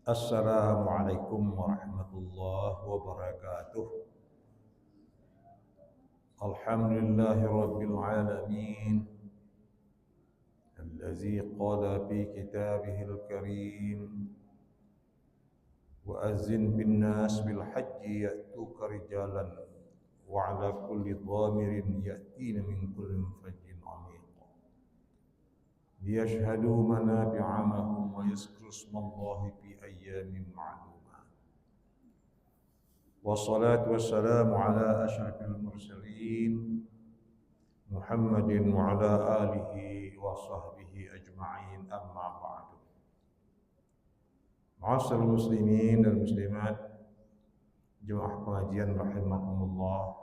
Assalamualaikum warahmatullahi wabarakatuh. Alhamdulillahi rabbil alamin. Allazi qala fi kitabihil karim. Wa azin bin nas bil hajji ya'tuka rijalan wa ala kulli dhamirin ya'tina min kulli fajjin amiq. Liyashhadu manafi'a lahum wa yazkuru ismallahi fi ayyamin ma'lumat. Wassalatu wassalamu ala asyrafil mursalin Muhammadin wa ala alihi wa sahbihi ajma'in, amma ba'du. Ma'asyiral muslimin dan muslimat, jemaah pengajian rahimakumullah.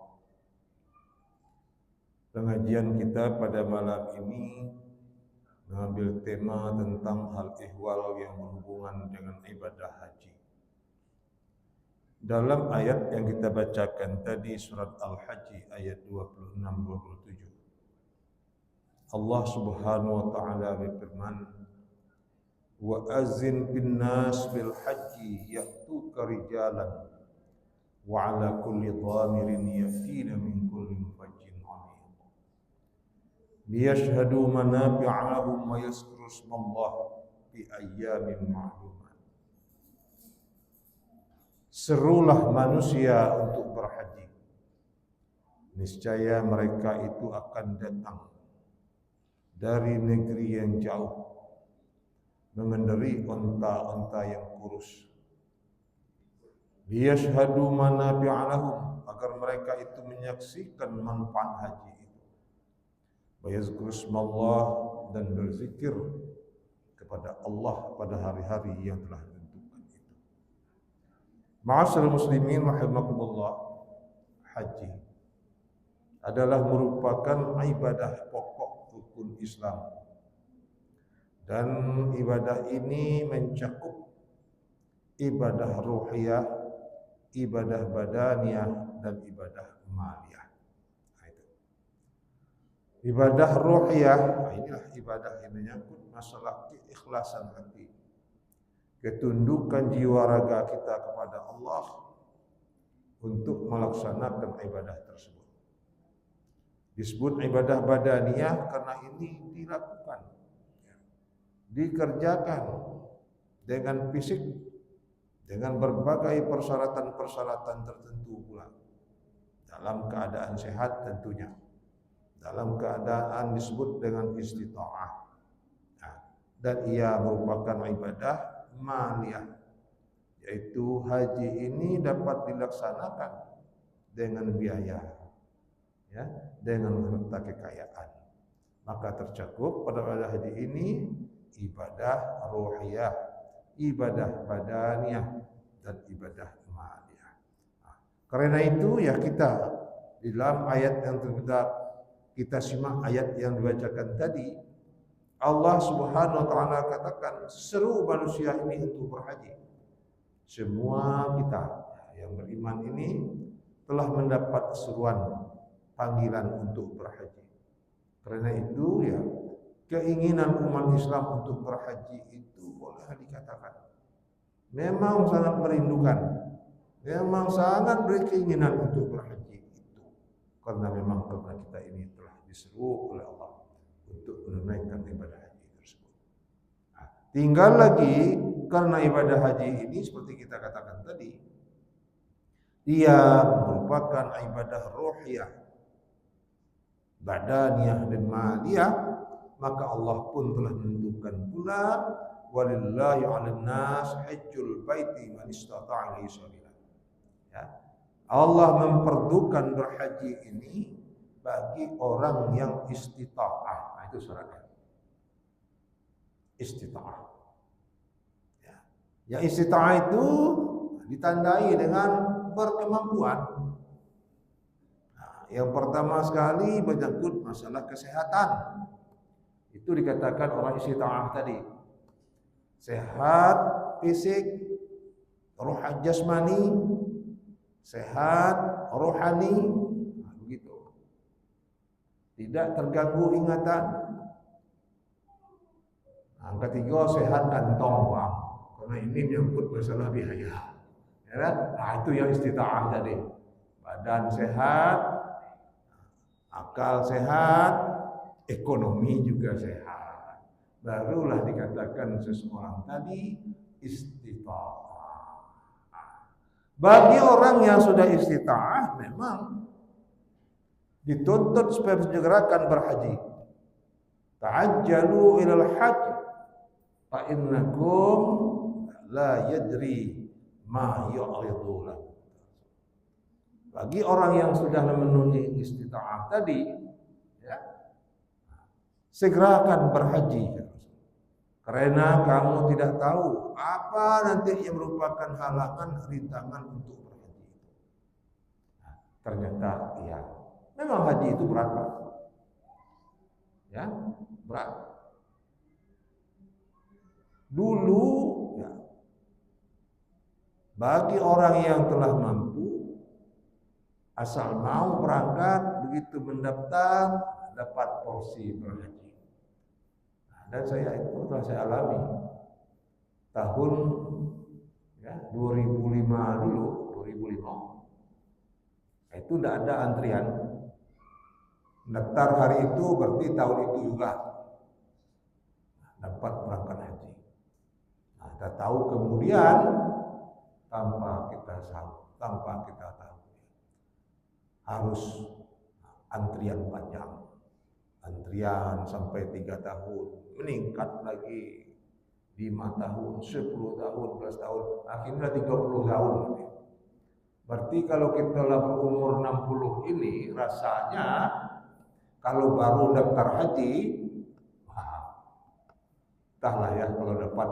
Pengajian kita pada malam ini mengambil tema tentang hal ihwal yang berhubungan dengan ibadah haji. Dalam ayat yang kita bacakan tadi, surat Al-Hajj ayat 26-27, Allah subhanahu wa ta'ala berfirman, wa azin bin nas bil hajji ya'tuka rijalan wa ala kulli dhamirin ya'tina min kulli fajjin amiq liyashhadu manafi'a lahum wa yazkuru ismallahi fi ayyamin ma'lumat. Serulah manusia untuk berhaji. Niscaya mereka itu akan datang dari negeri yang jauh, mengendarai onta-onta yang kurus. Liyashhadu manafi'a lahum, agar mereka itu menyaksikan manfaat haji itu. Wa yazkuru ismallah, dan berzikir kepada Allah pada hari-hari yang telah ditentukan itu. Ma'asyiral muslimin rahimakumullah, haji adalah merupakan ibadah pokok rukun Islam. Dan ibadah ini mencakup ibadah ruhiyah, ibadah badaniyah, dan ibadah maliyah. Ibadah ruhiyah, inilah ibadah yang menyangkut masalah keikhlasan hati, ketundukan jiwa raga kita kepada Allah untuk melaksanakan ibadah tersebut. Disebut ibadah badaniyah karena ini dilakukan, dikerjakan dengan fisik, dengan berbagai persyaratan-persyaratan tertentu pula, dalam keadaan sehat tentunya, dalam keadaan disebut dengan istita'ah. Dan ia merupakan ibadah maliyah, yaitu haji ini dapat dilaksanakan dengan biaya, ya, dengan harta kekayaan. Maka tercakup pada ibadah haji ini ibadah ruhiyah, ibadah badaniyah, dan ibadah maliyah. Karena itu ya kita di dalam ayat yang kita simak, ayat yang dibacakan tadi, Allah subhanahu wa ta'ala katakan seru manusia ini untuk berhaji. Semua kita yang beriman ini telah mendapat seruan, panggilan untuk berhaji. Karena itu ya, keinginan umat Islam untuk berhaji itu boleh dikatakan memang sangat merindukan, memang sangat berkeinginan untuk berhaji itu. Karena memang karena kita ini telah diseru oleh Allah untuk menunaikan ibadah haji tersebut. Tinggal lagi karena ibadah haji ini seperti kita katakan tadi, dia merupakan ibadah ruhiyah, badaniyah, dan maliyah. Maka Allah pun telah menentukan pula, walillahi 'alan nas hajjul baiti man istata'a ilaihi sabila. Ya. Allah memperdukan berhaji ini bagi orang yang istita'ah. Nah, itu syaratnya. Istita'ah. Ya. Yang istita'ah itu ditandai dengan berkemampuan. Nah, yang pertama sekali menyangkut masalah kesehatan. Itu dikatakan orang istita'ah tadi. Sehat fisik, roh jasmani, sehat rohani, nah, begitu. Tidak terganggu ingatan. Nah, ketiga, sehat kantong, karena ini menyangkut masalah biaya. Ya, nah itu yang istita'ah tadi. Badan sehat, akal sehat, ekonomi juga sehat. Barulah dikatakan seseorang tadi istita'ah. Bagi orang yang sudah istita'ah memang dituntut supaya segerakan berhaji. Ta'ajjalu ilal hajj fa innakum la yadri ma yu'ridu lahu. Bagi orang yang sudah memenuhi istita'ah tadi, ya, segerakan berhaji. Karena kamu tidak tahu apa nanti yang merupakan halangan, rintangan untuk berhaji. Nah, ternyata ya, memang haji itu berat, Pak. Ya, berat. Dulu ya, bagi orang yang telah mampu, asal mau berangkat, begitu mendaftar dapat porsi berhaji. Nah, dan saya itu telah saya alami tahun ya 2005 dulu, 2005. Itu tidak ada antrian. Daftar hari itu berarti tahun itu juga dapat berangkat haji. Nah, kita tahu kemudian tanpa kita tahu harus antrian panjang, antrian sampai 3 tahun, meningkat lagi 5 tahun, 10 tahun, 11 tahun, akhirnya 30 tahun. Berarti kalau kita lah berumur 60 ini rasanya kalau baru daftar haji, entahlah ya kalau dapat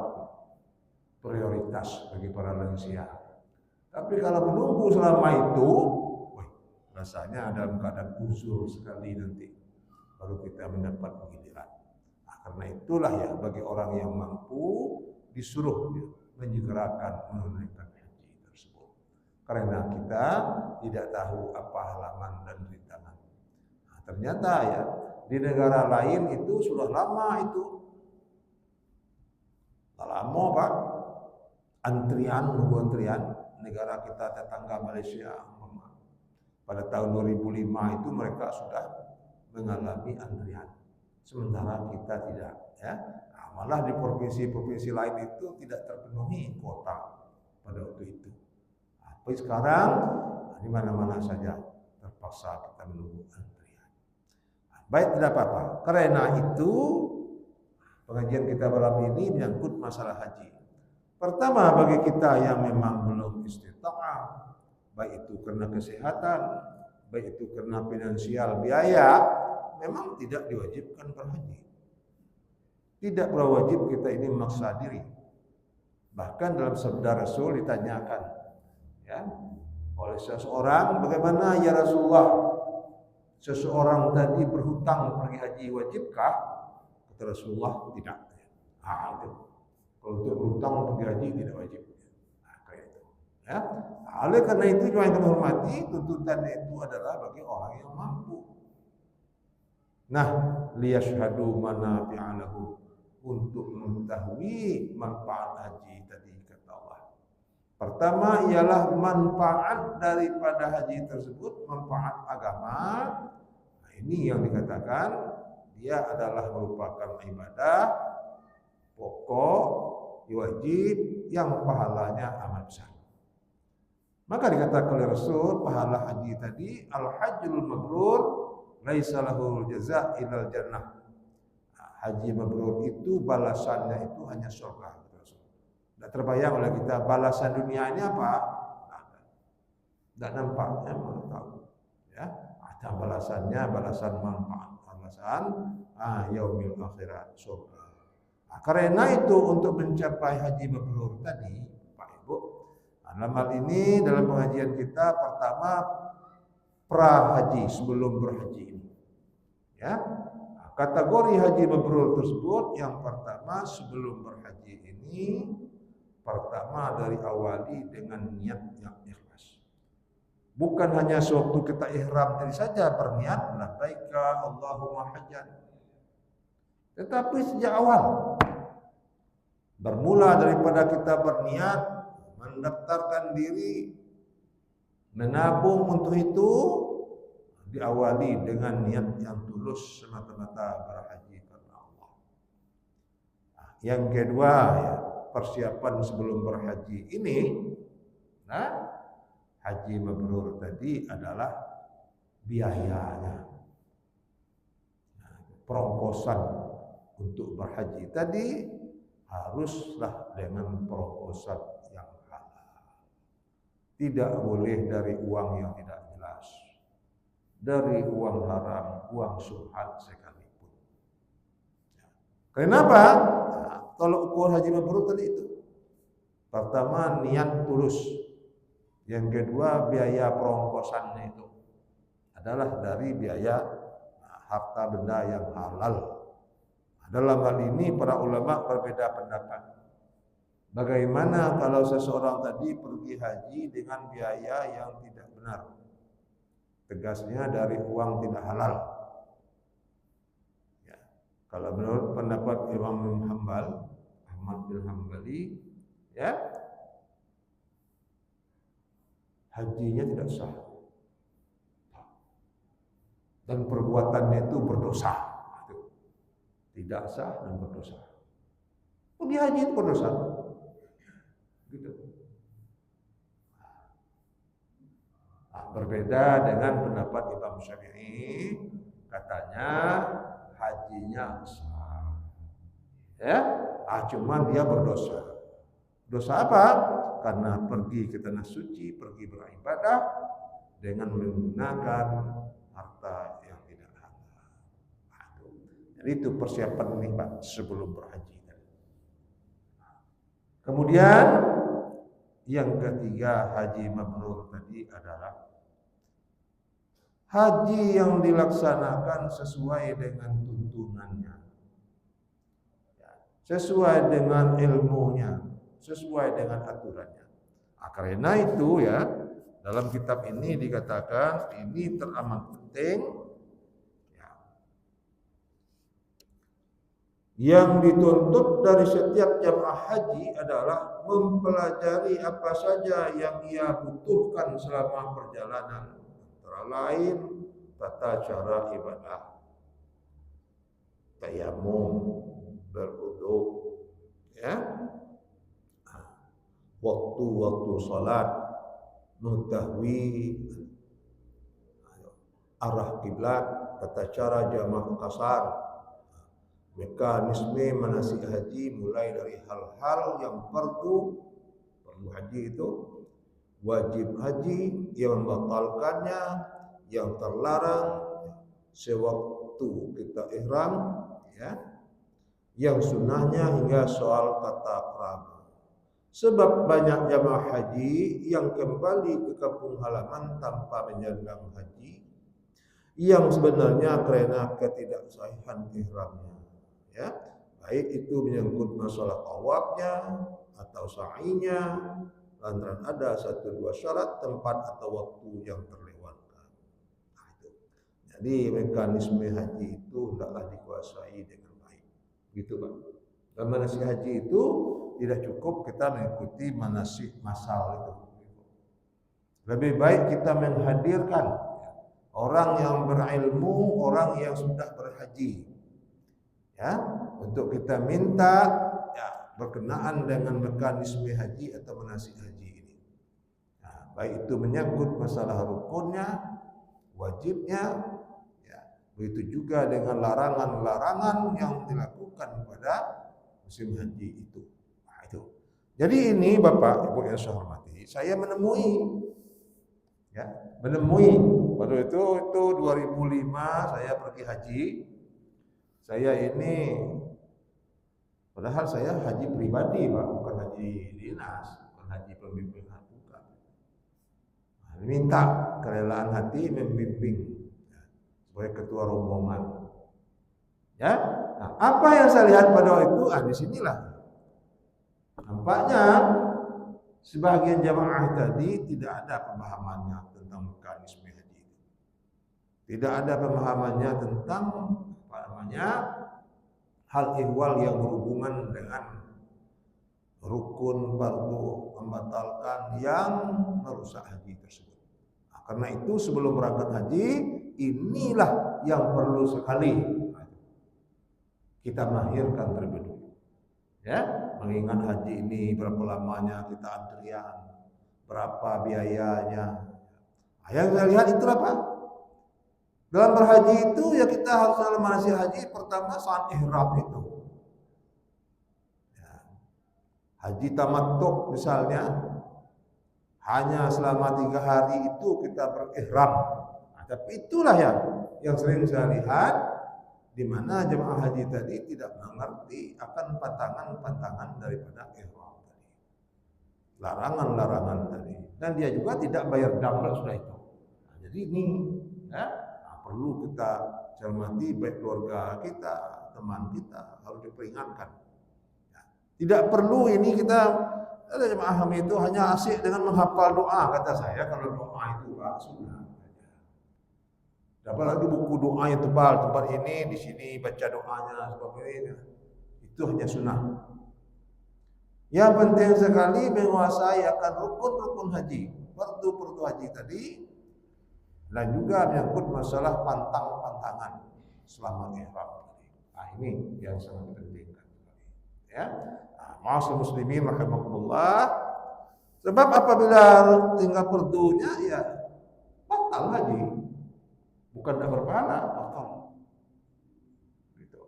prioritas bagi para lansia. Tapi kalau menunggu selama itu, rasanya dalam keadaan uzur sekali nanti baru kita mendapat giliran. Nah, karena itulah ya bagi orang yang mampu disuruh ya, menyegerakan menunaikan haji tersebut. Karena kita tidak tahu apa halangan dan rintangan. Nah, ternyata ya di negara lain itu sudah lama itu. Lama Pak, nunggu antrian. Negara kita tetangga Malaysia pada tahun 2005 itu mereka sudah mengalami antrian, sementara kita tidak ya. Nah, malah di provinsi-provinsi lain itu tidak terpenuhi kuota pada waktu itu. Tapi sekarang di mana-mana saja terpaksa kita menunggu antrian. Nah, baik, tidak apa-apa. Karena itu pengajian kita malam ini menyangkut masalah haji. Pertama, bagi kita yang memang belum istita'ah, baik itu karena kesehatan, baik itu karena finansial biaya, memang tidak diwajibkan berhaji. Tidak berwajib kita ini memaksa diri. Bahkan dalam sabda Rasul ditanyakan ya oleh seseorang, bagaimana ya Rasulullah, seseorang tadi berhutang pergi haji wajibkah? Kata Rasulullah, tidak. Nah, itu. Kalau untuk berhutang pergi haji tidak wajib. Nah, kayak itu. Ya. Oleh karena itu yang kami hormati, tuntutan itu adalah bagi orang yang mampu. Nah, liyashhadu manafi'a lahum, untuk mengetahui manfaat haji tadi kata Allah. Pertama ialah manfaat daripada haji tersebut, manfaat agama. Nah, ini yang dikatakan dia adalah merupakan ibadah pokok, wajib yang pahalanya amat besar. Maka dikatakan oleh Rasul, pahala haji tadi al-hajjul mabrur laisa lahu jazaa ilal jannah. Haji mabrur itu balasannya itu hanya surga. Tidak terbayang oleh kita balasan dunianya apa? Tidak nampaknya, mana tahu. Ya, ada balasannya, balasan manfaat, balasan yaumil akhirat, surga. Nah, karena itu untuk mencapai haji mabrur tadi, Pak Ibu, dalam hal ini dalam pengajian kita pertama pra haji, sebelum berhaji ini. Ya. Kategori haji mabrur tersebut yang pertama sebelum berhaji ini, pertama dari awali dengan niat yang ikhlas. Bukan hanya sewaktu kita ihram tadi saja berniat labbaika Allahumma hajjan. Tetapi sejak awal Bermula daripada kita berniat mendaftarkan diri, menabung untuk itu, diawali dengan niat yang tulus semata-mata berhaji karena Allah. Yang kedua, ya, persiapan sebelum berhaji ini, haji mabrur tadi adalah biayanya, perongkosan untuk berhaji tadi haruslah dengan perongkosan yang halal. Tidak boleh dari uang yang tidak jelas, dari uang haram, uang subhat sekalipun. Kenapa? Tolok ukur haji mabrur tadi itu. Pertama, niat tulus. Yang kedua, biaya perongkosannya itu adalah dari biaya harta benda yang halal. Dalam hal ini para ulama berbeda pendapat. Bagaimana kalau seseorang tadi pergi haji dengan biaya yang tidak benar? Tegasnya dari uang tidak halal. Ya. Kalau menurut pendapat Imam Hambal, Ahmad bin Hambali, ya, hajinya tidak sah. Dan perbuatannya itu berdosa. Tidak sah dan berdosa. Pergi haji itu berdosa. Gitu. Berbeda dengan pendapat Imam Syafi'i, katanya hajinya sah. Ya, cuma dia berdosa. Dosa apa? Karena pergi ke tanah suci, pergi beribadah dengan menggunakan harta yang tidak halal. Jadi itu persiapan nih Pak sebelum berhaji. Kemudian yang ketiga, haji mabrur tadi adalah haji yang dilaksanakan sesuai dengan tuntunannya, sesuai dengan ilmunya, sesuai dengan aturannya. Karena itu ya, dalam kitab ini dikatakan ini teramat penting. Yang dituntut dari setiap jamaah haji adalah mempelajari apa saja yang ia butuhkan selama perjalanan, antara lain tata cara ibadah, tayamum, berwudu, ya, waktu-waktu salat, mengetahui arah kiblat, tata cara jamak kasar, mekanisme manasik haji mulai dari hal-hal yang perlu haji itu, wajib haji, yang membatalkannya, yang terlarang sewaktu kita ihram, ya, yang sunnahnya hingga soal tata krama. Sebab banyak jamaah haji yang kembali ke kampung halaman tanpa menyandang haji, yang sebenarnya karena ketidaksahihan ihramnya. Ya, baik itu menyangkut masalah tawafnya atau sa'inya, lantaran ada 1-2 syarat tempat atau waktu yang terlewatkan. Jadi mekanisme haji itu hendaklah dikuasai dengan baik. Gitu Pak. Dan manasik haji itu tidak cukup kita mengikuti manasik massal itu. Lebih baik kita menghadirkan orang yang berilmu, orang yang sudah berhaji. Ya, untuk kita minta ya, berkenaan dengan mekanisme haji atau manasik haji ini. Nah, baik itu menyangkut masalah rukunnya, wajibnya, ya, begitu juga dengan larangan-larangan yang dilakukan pada musim haji itu. Nah, itu. Jadi ini Bapak Ibu yang saya hormati, saya menemui pada itu 2005 saya pergi haji. Saya ini padahal saya haji pribadi Pak, bukan haji dinas, bukan haji pembimbing, bukan. Minta kerelaan hati membimbing sebagai ketua rombongan. Ya, nah, apa yang saya lihat pada waktu itu, di sinilah nampaknya sebagian jamaah tadi tidak ada pemahamannya tentang mekanisme haji. Tidak ada pemahamannya tentang hal ihwal yang berhubungan dengan rukun, fardu, membatalkan yang merusak haji tersebut. Nah, karena itu sebelum berangkat haji, inilah yang perlu sekali kita mahirkan terlebih dulu. Ya, mengingat haji ini berapa lamanya kita antrian, berapa biayanya. Nah, yang saya lihat itulah Pak. Dalam berhaji itu ya kita harus dalam manasik haji pertama saat ihram itu. Ya. Haji tamattu misalnya hanya selama 3 hari itu kita berihram. Nah, tapi itulah yang sering saya lihat di mana jemaah haji tadi tidak mengerti akan pantangan-pantangan daripada ihram tadi. Larangan-larangan tadi. Dan dia juga tidak bayar dam sudah itu. Nah, jadi ini ya, perlu kita cermati baik keluarga kita, teman kita harus diperingatkan. Ya. Tidak perlu ini kita ada jemaah kami itu hanya asyik dengan menghafal doa kata saya kalau doa itu Pak sunnah. Apalagi buku doa yang tebal tempat ini di sini baca doanya seperti ini. Itu hanya sunnah. Yang penting sekali menguasai akan rukun-rukun haji, fardu-fardu haji tadi. Dan juga menyangkut masalah pantang-pantangan selama ihram. Nah, ini yang sangat penting. Ya, ma'asyiral muslimin rahimakumullah. Sebab apabila tinggal fardunya ya batal haji. Bukan tidak berpahala, batal. Gitu.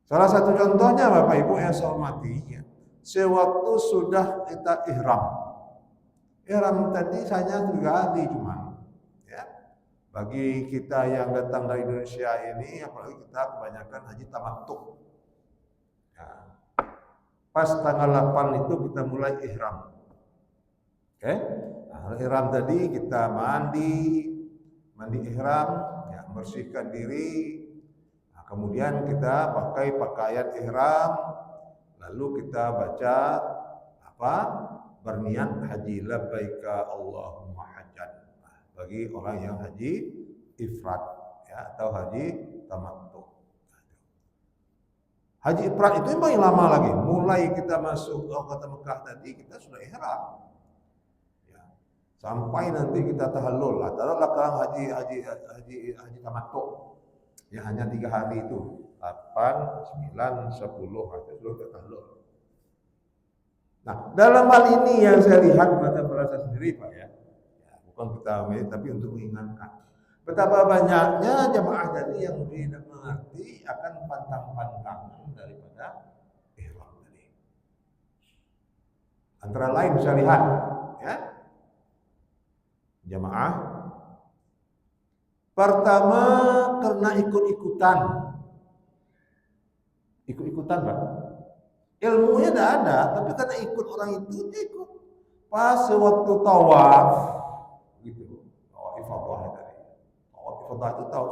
Salah satu contohnya Bapak Ibu yang saya hormati, ya, sewaktu sudah kita ihram. Ihram tadi hanya 3 hari cuma. Bagi kita yang datang dari Indonesia ini, apalagi kita kebanyakan haji tamattu. Ya. Pas tanggal 8 itu kita mulai ihram. Oke? Nah, ihram tadi kita mandi ihram, ya, bersihkan diri. Nah, kemudian kita pakai pakaian ihram, lalu kita baca apa? Berniat haji labbaika Allahumma hajjan. Bagi orang yang haji ifrad ya, atau haji tamattu. Haji ifrad itu yang paling lama lagi. Mulai kita masuk ke kota Mekah tadi kita sudah ihram. Ya. Sampai nanti kita tahallul. Taruhlah sekarang haji tamattu. Ya hanya 3 hari itu. 8, 9, 10 itu sudah tahallul. Nah, dalam hal ini yang saya lihat mata perasa sendiri Pak ya. Bukan kita tapi untuk mengingatkan betapa banyaknya jemaah tadi yang tidak mengerti akan pantang-pantangan daripada ihram tadi. Antara lain bisa lihat ya. Jemaah pertama karena ikut-ikutan Pak. Ilmunya tidak ada, tapi karena ikut orang itu dia ikut. Pas waktu tawaf gitu. Tawaf ifadah tadi. Tawaf ifadah itu tahu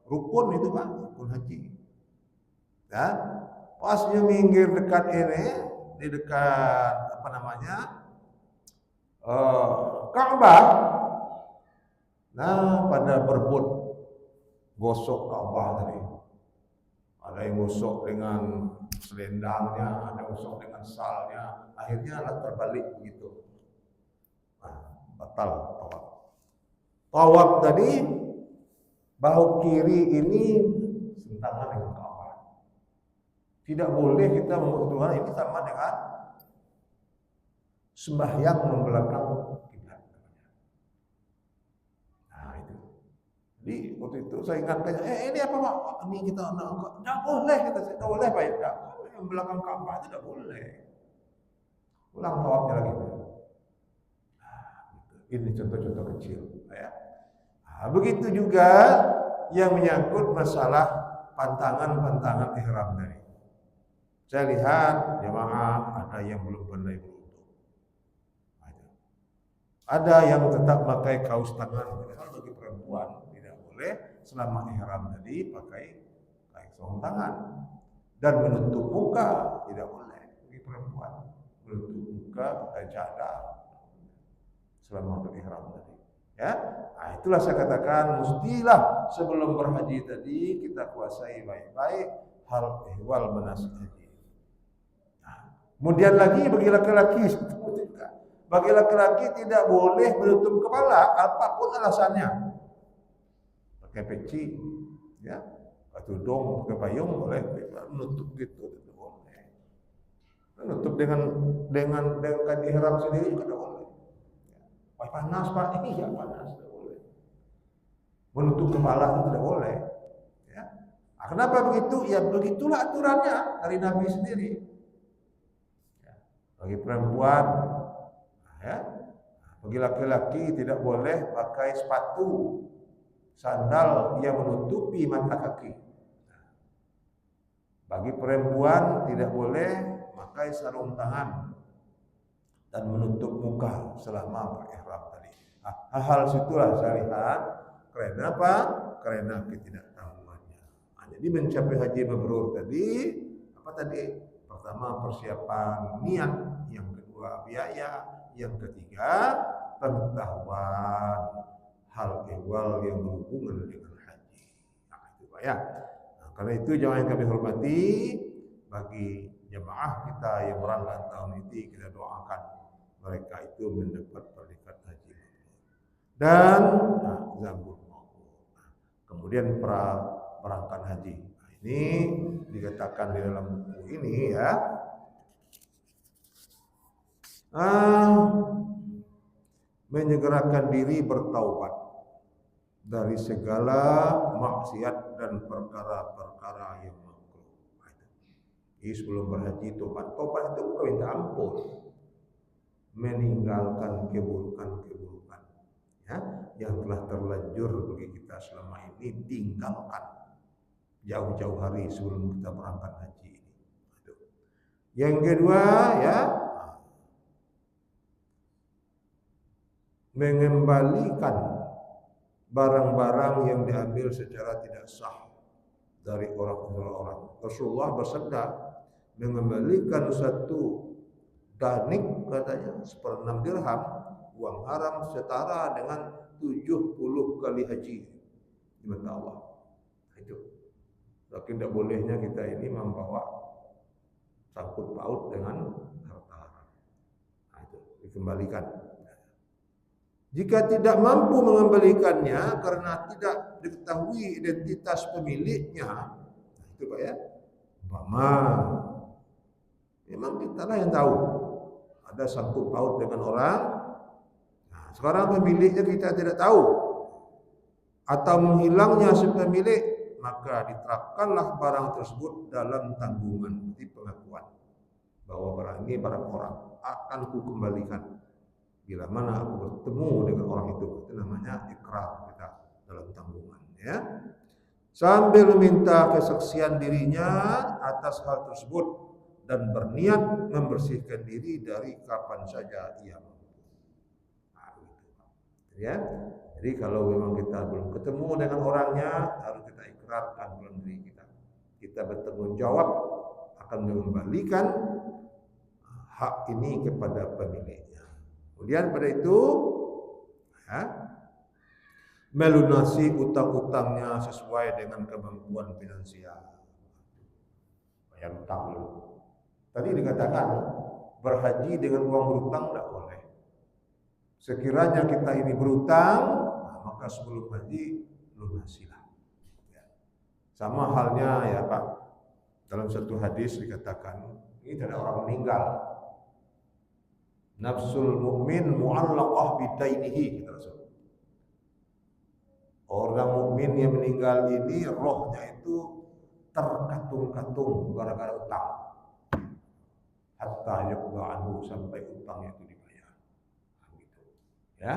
rukun itu Pak, rukun haji. Ya. Pasnya minggir dekat ini, di dekat apa namanya? Ka'bah. Nah, pada berebut gosok Ka'bah tadi. Ada yang gosok dengan selendangnya, ada yang gosok dengan salnya. Akhirnya alat terbalik begitu. Nah, batal tawaf. Tawaf tadi bahu kiri ini sentangan dengan Ka'bah. Tidak boleh kita mengutuhkan ini sama dengan sembahyang membelakang kiblat. Nah itu. Jadi waktu itu saya ingatkan, ini apa Pak? Ini kita tidak boleh kita tidak boleh Pak. Tidak boleh membelakang Ka'bah itu tidak boleh. Ulang tawafnya lagi. Ini contoh-contoh kecil ya. Nah, begitu juga yang menyangkut masalah pantangan-pantangan ihram tadi. Saya lihat jemaah ada yang belum pandai berwudu. Ada yang tetap pakai kaos tangan, padahal bagi perempuan tidak boleh selama ihram tadi pakai sarung tangan dan menutup muka tidak boleh bagi perempuan. Menutup muka pakai cadar selama berihram tadi. Ya, nah itulah saya katakan mestilah sebelum berhaji tadi kita kuasai baik-baik hal ihwal manasik haji. Nah, Kemudian lagi bagi laki-laki bagi laki-laki tidak boleh menutup kepala apapun alasannya. Pakai peci, ya, pakai tudung, pakai payung boleh, menutup gitu tidak boleh. Menutup dengan ihram sendiri juga tidak boleh. Wah, panas Pak, iya panas tidak boleh. Menutup kepala itu tidak boleh. Ya. Nah, kenapa begitu? Ya begitulah aturannya dari Nabi sendiri. Ya. Bagi perempuan, ya, bagi laki-laki tidak boleh pakai sepatu, sandal yang menutupi mata kaki. Bagi perempuan tidak boleh pakai sarung tangan dan menutup muka selama berihram tadi. Nah, hal-hal situlah saya lihat. Karena apa? Karena ketidaktahuannya. Nah, jadi mencapai haji mabrur tadi, apa tadi? Pertama persiapan niat, yang kedua biaya, yang ketiga pengetahuan hal ehwal yang berhubungan dengan haji. Nah, itu Pak ya. Nah, karena itu jemaah yang kami hormati, bagi jemaah kita yang berangkat tahun ini, kita doakan mereka itu mendapat predikat haji dan zambul. Kemudian berangkat haji. Nah, ini dikatakan di dalam buku ini ya. Menyegerakan diri bertaubat dari segala maksiat dan perkara-perkara yang makruh. Jadi sebelum berhaji tobat itu bukan minta ampun, meninggalkan keburukan-keburukan ya yang telah terlanjur bagi kita selama ini, tinggalkan jauh-jauh hari sebelum kita berangkat haji ini. Yang kedua ya, mengembalikan barang-barang yang diambil secara tidak sah dari orang-orang. Rasulullah bersabda, mengembalikan satu danik katanya 1/6 dirham uang haram setara dengan 70 kali haji di mata Allah. Itu. Tapi tidak bolehnya kita ini membawa sangkut paut dengan harta haram. Nah, itu dikembalikan. Jika tidak mampu mengembalikannya karena tidak diketahui identitas pemiliknya, nah itu Pak ya, umpama memang kita lah yang tahu ada sangkut paut dengan orang, nah sekarang pemiliknya kita tidak tahu atau menghilangnya si pemilik, maka diterapkanlah barang tersebut dalam tanggungan di pengakuan bahwa barang ini barang orang, akan kukembalikan bila mana aku bertemu dengan orang itu. Itu namanya ikrar kita dalam tanggungan ya. Sambil meminta kesaksian dirinya atas hal tersebut dan berniat membersihkan diri dari kapan saja ia mampu. Nah, ya. Jadi kalau memang kita belum ketemu dengan orangnya, harus kita ikrarkan dalam diri kita. Kita bertanggung jawab akan mengembalikan hak ini kepada pemiliknya. Kemudian pada itu ya, melunasi utang-utangnya sesuai dengan kemampuan finansial. Bayar utang dulu. Tadi dikatakan berhaji dengan uang berutang tidak boleh. Sekiranya kita ini berutang, nah, maka sebelum haji lunasilah. Ya. Sama halnya ya Pak, dalam satu hadis dikatakan ini ada orang meninggal. Nafsul mukmin mu'allaqah bidainihi, kata Rasul. Orang mukmin yang meninggal ini rohnya itu terkatung-katung gara-gara utang. Hatta yuqda anhu, sampai utangnya itu dibayar. Nah, gitu. Ya.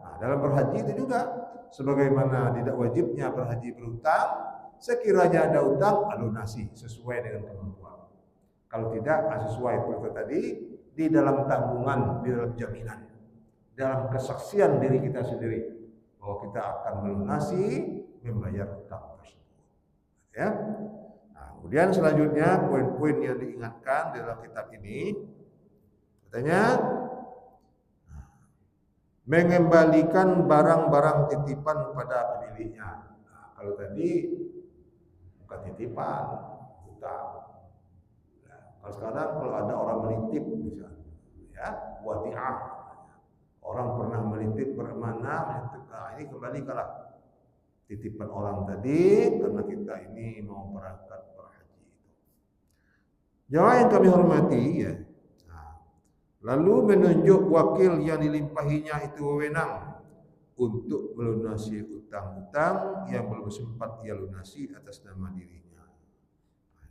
Nah, dalam berhaji itu juga sebagaimana tidak wajibnya berhaji berutang, sekiranya ada utang alunasi sesuai dengan kemampuan. Kalau tidak sesuai seperti tadi, di dalam tanggungan, di dalam jaminan, dalam kesaksian diri kita sendiri bahwa kita akan melunasi membayar utang tersebut. Ya. Nah, kemudian selanjutnya poin-poin yang diingatkan dalam kitab ini katanya mengembalikan barang-barang titipan pada pemiliknya. Nah, kalau tadi bukan titipan, utang. Kalau sekarang kalau ada orang menitip misalnya, ya, wadi'ah. Orang pernah menitip bermana, menitip, ini kembali kalah titipan orang tadi karena kita ini mau berangkat berhaji. Jamaah yang kami hormati, ya. Lalu menunjuk wakil yang dilimpahinya itu wewenang untuk melunasi utang-utang yang belum sempat ia lunasi atas nama dirinya.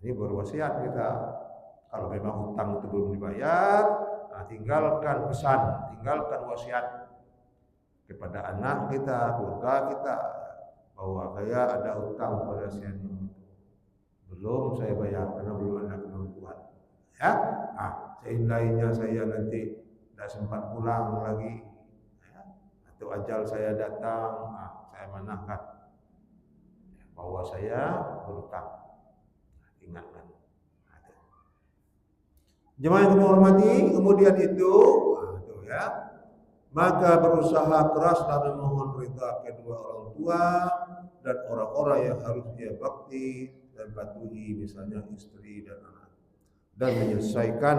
Ini berwasiat kita. Kalau memang hutang itu belum dibayar, tinggalkan pesan, tinggalkan wasiat kepada anak kita, keluarga kita, bahwa saya ada hutang pada si ini, belum saya bayar karena belum ada kemampuan. Ya, seandainya saya nanti tidak sempat pulang lagi, ya, atau ajal saya datang, saya manahkan bahwa saya berhutang. Ingatkan. Jemaah yang kami hormati, kemudian itu ya, maka berusaha keraslah memohon ridha kedua orang tua dan orang-orang yang harus dia bakti dan patuhi, misalnya istri dan anak, dan menyelesaikan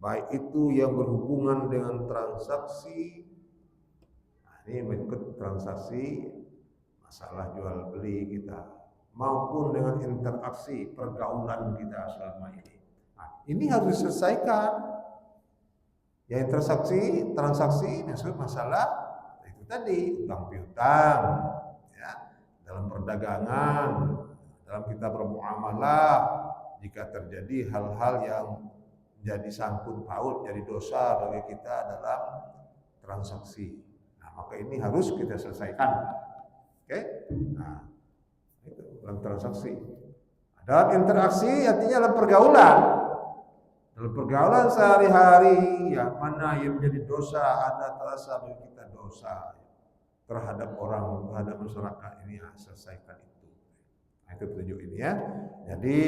baik itu yang berhubungan dengan transaksi, ini mengikut transaksi masalah jual beli kita, maupun dengan interaksi pergaulan kita selama ini. Ini harus diselesaikan. Yang transaksi maksud masalah itu tadi, utang piutang, ya, dalam perdagangan, dalam kita bermuamalah, jika terjadi hal-hal yang menjadi sangkut paut, jadi dosa bagi kita dalam transaksi. Maka ini harus kita selesaikan. Oke? Itu dalam transaksi. Dalam interaksi artinya dalam pergaulan. Dalam pergaulan sehari-hari, yang mana yang menjadi dosa, ada terasa bagi kita dosa terhadap orang, terhadap masyarakat ini, selesaikan itu. Itu petunjuk ini, ya. Jadi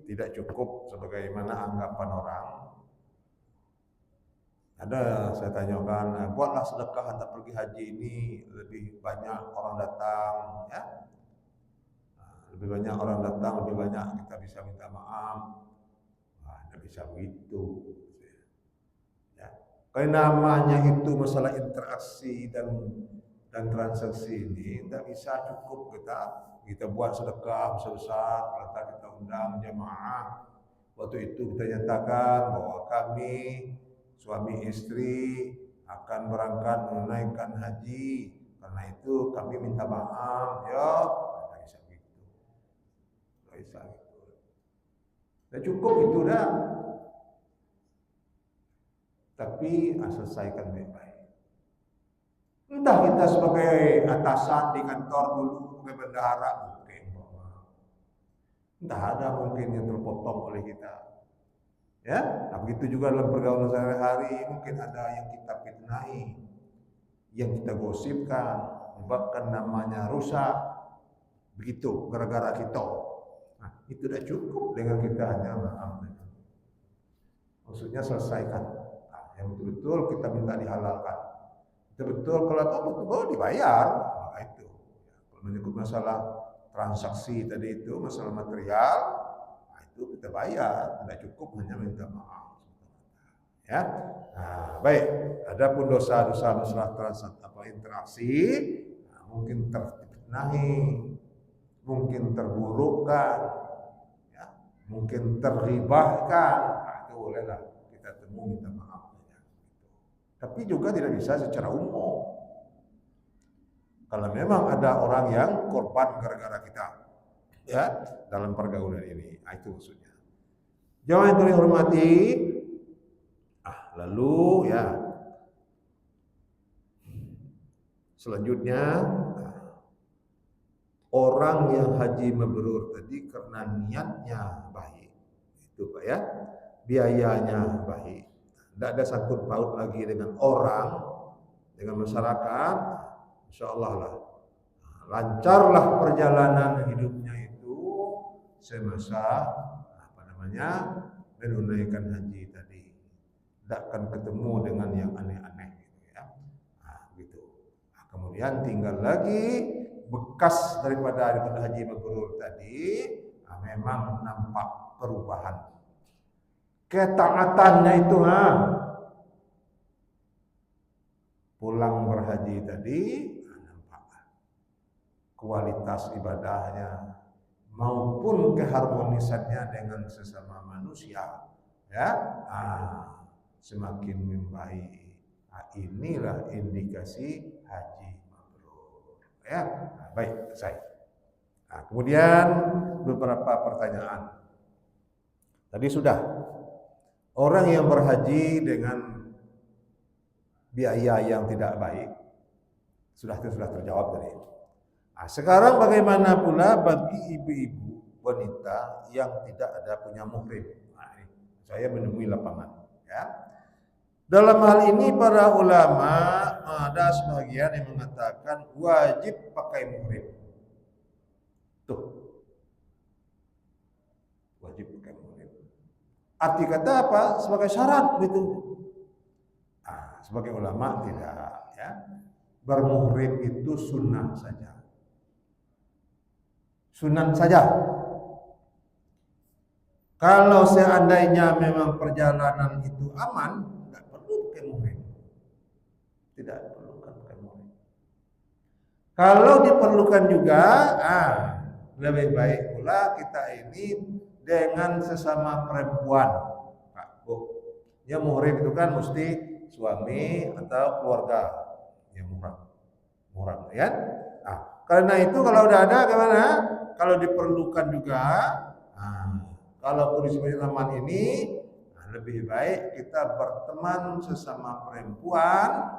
tidak cukup sebagaimana anggapan orang. Ada saya tanyakan, buatlah sedekah hantar pergi haji ini, lebih banyak orang datang, ya. Lebih banyak orang datang, lebih banyak kita bisa minta maaf. Bisa begitu, ya. Karena namanya itu masalah interaksi dan transaksi ini tidak bisa cukup kita buat sedekah besar-besar, kita undang jemaah. Waktu itu kita nyatakan bahwa kami suami istri akan berangkat menunaikan haji, karena itu kami minta maaf, ya. Tidak bisa begitu, tidak bisa. Tidak cukup itu dah. Tapi selesaikan baik-baik. Entah kita sebagai atasan di kantor dulu, sebagai bendahara mungkin, entah ada mungkin yang terpotong oleh kita, ya. Nah, begitu juga dalam pergaulan sehari-hari, mungkin ada yang kita fitnahi, yang kita gosipkan, menyebabkan namanya rusak, begitu gara-gara kita. Nah, itu tidak cukup dengan kita hanya maaf. Maksudnya selesaikan. Yang betul-betul kita minta dihalalkan. Betul-betul kalau betul dibayar, maka itu. Kalau menyangkut masalah transaksi tadi itu, masalah material, itu kita bayar, tidak cukup hanya minta maaf. Ya, baik. Adapun dosa-dosa masalah transaksi interaksi, mungkin terfitnahi, mungkin terburukkan, ya, mungkin terribahkan, itu bolehlah kita temui minta maaf. Tapi juga tidak bisa secara umum. Kalau memang ada orang yang korban gara-gara kita, ya, dalam pergaulan ini, itu maksudnya. Jamaah yang kami hormati, lalu ya, selanjutnya orang yang haji mabrur tadi karena niatnya baik, itu Pak ya, biayanya baik. Tidak ada sangkut paut lagi dengan orang, dengan masyarakat, insya Allah lah, lancarlah perjalanan hidupnya itu semasa menunaikan haji tadi. Tidak akan ketemu dengan yang aneh-aneh, gitu ya. Gitu. Kemudian tinggal lagi daripada haji mabrur tadi, memang nampak perubahan. ketaatannya itu pulang berhaji tadi nampak kualitas ibadahnya maupun keharmonisannya dengan sesama manusia ya semakin membaik. Inilah indikasi haji mabrur ya. Baik, selesai. Kemudian beberapa pertanyaan. Tadi sudah orang yang berhaji dengan biaya yang tidak baik sudah terjawab tadi. Sekarang bagaimana pula bagi ibu-ibu wanita yang tidak ada punya muhrim? Ini saya menemui lapangan ya. Dalam hal ini para ulama ada sebagian yang mengatakan wajib pakai muhrim. Tuh. Wajib pakai muhrim. Arti kata apa? Sebagai syarat gitu. Sebagai ulama tidak ya. Bermuhrim itu sunnah saja. Sunnah saja. Kalau seandainya memang perjalanan itu aman, tidak perlu pakai muhrim. Tidak perlu pakai muhrim. Kalau diperlukan juga, lebih baik pula kita ini dengan sesama perempuan. Pak, Bu. Ya muhrim itu kan mesti suami atau keluarga yang muhram ya. Karena itu kalau udah ada gimana? Kalau diperlukan juga, kalau kondisi zaman ini lebih baik kita berteman sesama perempuan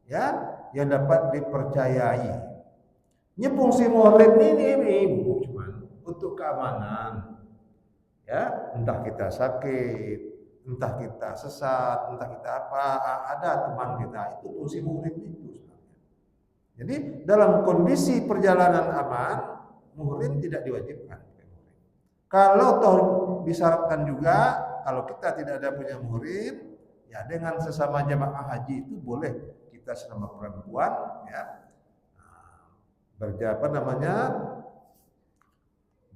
ya yang dapat dipercayai. Ini fungsi muhrim ini cuman untuk keamanan. Ya, entah kita sakit, entah kita sesat, entah kita apa, ada teman kita, itu fungsi muhrim itu sebenarnya. Jadi dalam kondisi perjalanan aman, muhrim tidak diwajibkan. Kalau toh disyaratkan juga, kalau kita tidak ada punya muhrim, ya dengan sesama jamaah haji itu boleh kita sesama perempuan, ya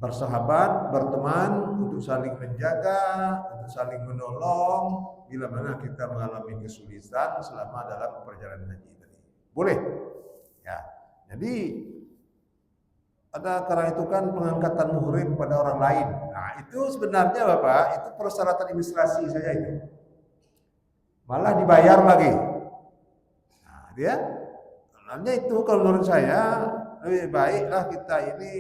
bersahabat, berteman untuk saling menjaga, untuk saling menolong bila mana kita mengalami kesulitan selama dalam perjalanan haji tadi. Boleh. Ya. Jadi karena itu kan pengangkatan muhrim pada orang lain. Itu sebenarnya Bapak, itu persyaratan administrasi saja itu. Malah dibayar lagi. Dia sebenarnya itu kalau menurut saya lebih baiklah kita ini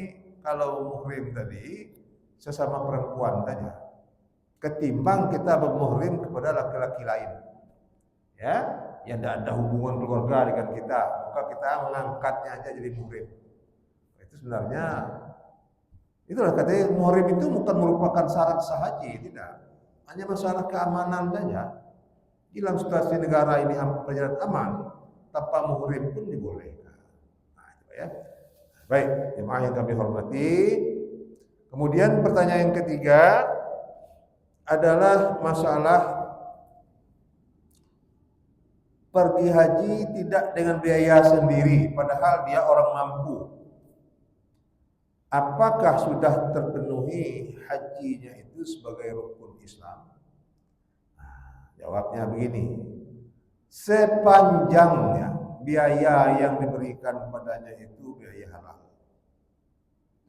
kalau muhrim tadi sesama perempuan saja ketimbang kita bermuhrim kepada laki-laki lain ya yang tidak ada hubungan keluarga dengan kita, maka kita mengangkatnya aja jadi muhrim. Itu sebenarnya itulah katanya muhrim itu bukan merupakan syarat sah haji, tidak, hanya masalah keamanan saja. Dalam situasi negara ini perjalanan aman tanpa muhrim pun dibolehkan. Itu ya. Baik, jemaah yang kami hormati. Kemudian pertanyaan yang ketiga adalah masalah pergi haji tidak dengan biaya sendiri, padahal dia orang mampu. Apakah sudah terpenuhi hajinya itu sebagai rukun Islam? Jawabnya begini, sepanjangnya biaya yang diberikan padanya itu biaya halal.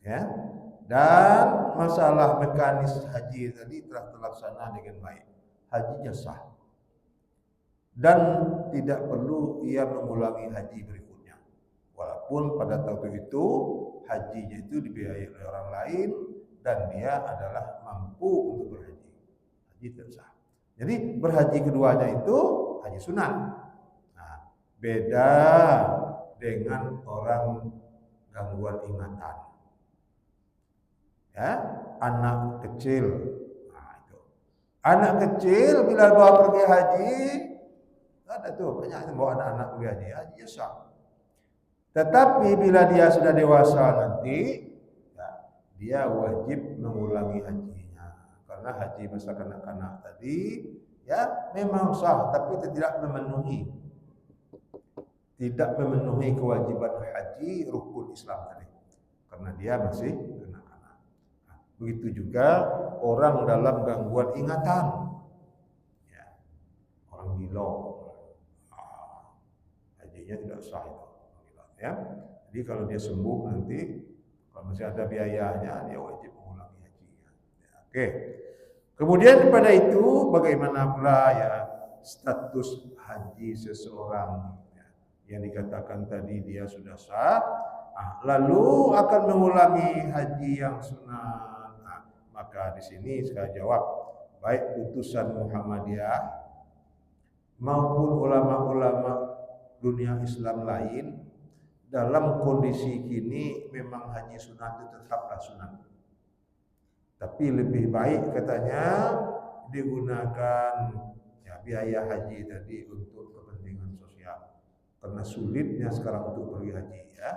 Ya. Dan masalah mekanis haji tadi telah terlaksana dengan baik. Hajinya sah. Dan tidak perlu ia mengulangi haji berikutnya. Walaupun pada waktu itu hajinya itu dibiayai oleh orang lain dan dia adalah mampu untuk berhaji. Haji tidak sah. Jadi berhaji keduanya itu haji sunat. Beda dengan orang gangguan ingatan. Ya, anak kecil. Itu. Anak kecil bila bawa pergi haji, ada tuh banyak yang bawa anak-anak pergi haji, haji sah. Tetapi bila dia sudah dewasa nanti, ya, dia wajib mengulangi hajinya. Karena haji masa kanak-kanak tadi, ya memang sah, tapi tidak memenuhi kewajiban haji rukun Islam tadi. Karena dia masih kanak-kanak. Begitu juga orang dalam gangguan ingatan. belum. Hajinya tidak sah itu. Ya. Jadi kalau dia sembuh nanti, kalau masih ada biayanya, dia wajib mengulangi hajinya. Ya, oke. Kemudian pada itu bagaimana pula ya status haji seseorang ya, yang dikatakan tadi dia sudah sah, lalu akan mengulangi haji yang sunat. Maka di sini saya jawab, baik putusan Muhammadiyah maupun ulama-ulama dunia Islam lain dalam kondisi kini memang haji sunat itu tetaplah sunat. Tapi lebih baik katanya digunakan ya, biaya haji tadi untuk kepentingan sosial. Karena sulitnya sekarang untuk pergi haji ya.